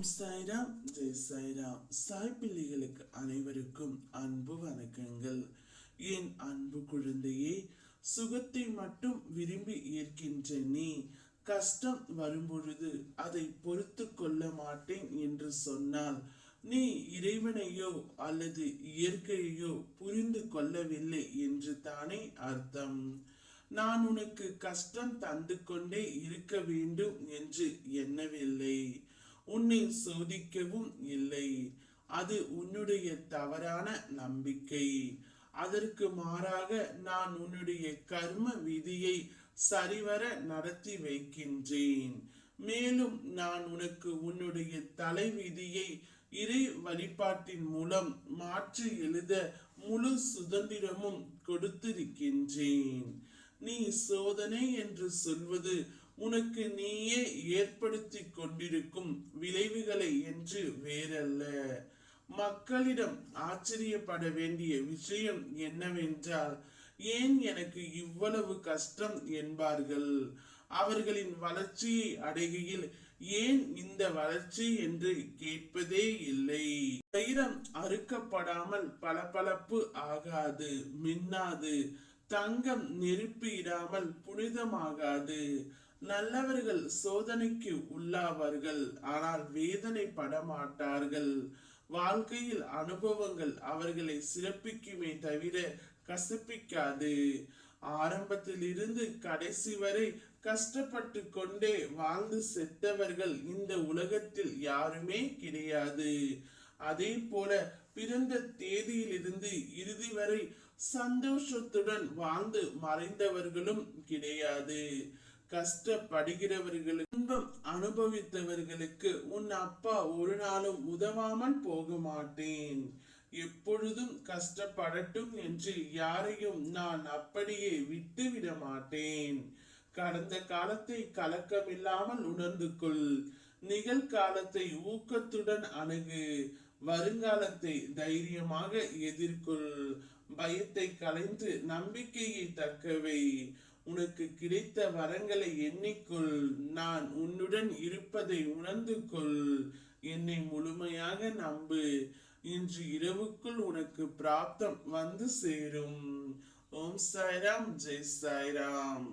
சாய்ராம் ஜெய் சாய்ராம். சாய் பிள்ளைகளுக்கு அனைவருக்கும் அன்பு வணக்கங்கள். என் அன்பு குழந்தையே, சுகத்தை மட்டும் விரும்பி ஏற்கின்ற நீ கஷ்டம் வரும்பொழுது அதை பொறுத்து கொள்ள மாட்டேன் என்று சொன்னால் நீ இறைவனையோ அல்லது இயற்கையையோ புரிந்து கொள்ளவில்லை என்று தானே அர்த்தம். நான் உனக்கு கஷ்டம் தந்து கொண்டே இருக்க வேண்டும் என்று எண்ணவில்லை. உன்னை சோதிக்கவும் இல்லை. அது உன்னுடைய தவறான நம்பிக்கை. அதற்கு மாறாக நான் உன்னுடைய கர்ம விதியை சரிவர நடத்தி வைக்கின்றேன். மேலும் நான் உனக்கு உன்னுடைய தலை விதியை இறை வழிபாட்டின் மூலம் மாற்றி எழுத முழு சுதந்திரமும் கொடுத்திருக்கின்றேன். நீ சோதனை என்று சொல்வது உனக்கு நீயே ஏற்படுத்தி கொண்டிருக்கும் விளைவுகளை என்று வேறல்ல. மக்களிடம் ஆச்சரியப்பட வேண்டிய விஷயம் என்னவென்றால், ஏன் எனக்கு இவ்வளவு கஷ்டம் என்பார்கள். அவர்களின் வளர்ச்சியை அடைகையில் ஏன் இந்த வளர்ச்சி என்று கேட்பதே இல்லை. வைரம் அறுக்கப்படாமல் பளபளப்பு ஆகாது, மின்னாது. தங்கம் நெருப்பு இடாமல் புனிதமாகாது. நல்லவர்கள் சோதனைக்கு உள்ளாவார்கள், ஆனால் வேதனை படமாட்டார்கள். வாழ்க்கையில் அனுபவங்கள் அவர்களை சிறப்பிக்குமே தவிர கசப்பிக்காது. ஆரம்பத்தில் இருந்து கடைசி வரை கஷ்டப்பட்டு கொண்டே வாழ்ந்து செத்தவர்கள் இந்த உலகத்தில் யாருமே கிடையாது. அதே போல பிறந்த தேதியிலிருந்து இறுதி வரை சந்தோஷத்துடன் வாழ்ந்து மறைந்தவர்களும் கிடையாது. கஷ்டப்படுகிறவர்களுக்கு, இன்பம் அனுபவித்தவர்களுக்கு உன் அப்பா ஒரு நாளும் உதவாமல் போக மாட்டேன். எப்பொழுதும் கஷ்டப்படட்டும் என்று யாரையும் நான் அப்படியே விட்டுவிட மாட்டேன். கடந்த காலத்தை கலக்கமில்லாமல் உணர்ந்து கொள். நிகழ்காலத்தை ஊக்கத்துடன் அணுகு. வருங்காலத்தை தைரியமாக எதிர்கொள். பயத்தை களைந்து நம்பிக்கையை தக்கவை. உனக்கு கிடைத்த வரங்களை எண்ணிக்கொள். நான் உன்னுடன் இருப்பதை உணர்ந்து கொள். என்னை முழுமையாக நம்பு. இன்று இரவுக்குள் உனக்கு பிராப்தம் வந்து சேரும். ஓம் சாய்ராம் ஜெய் சாய்ராம்.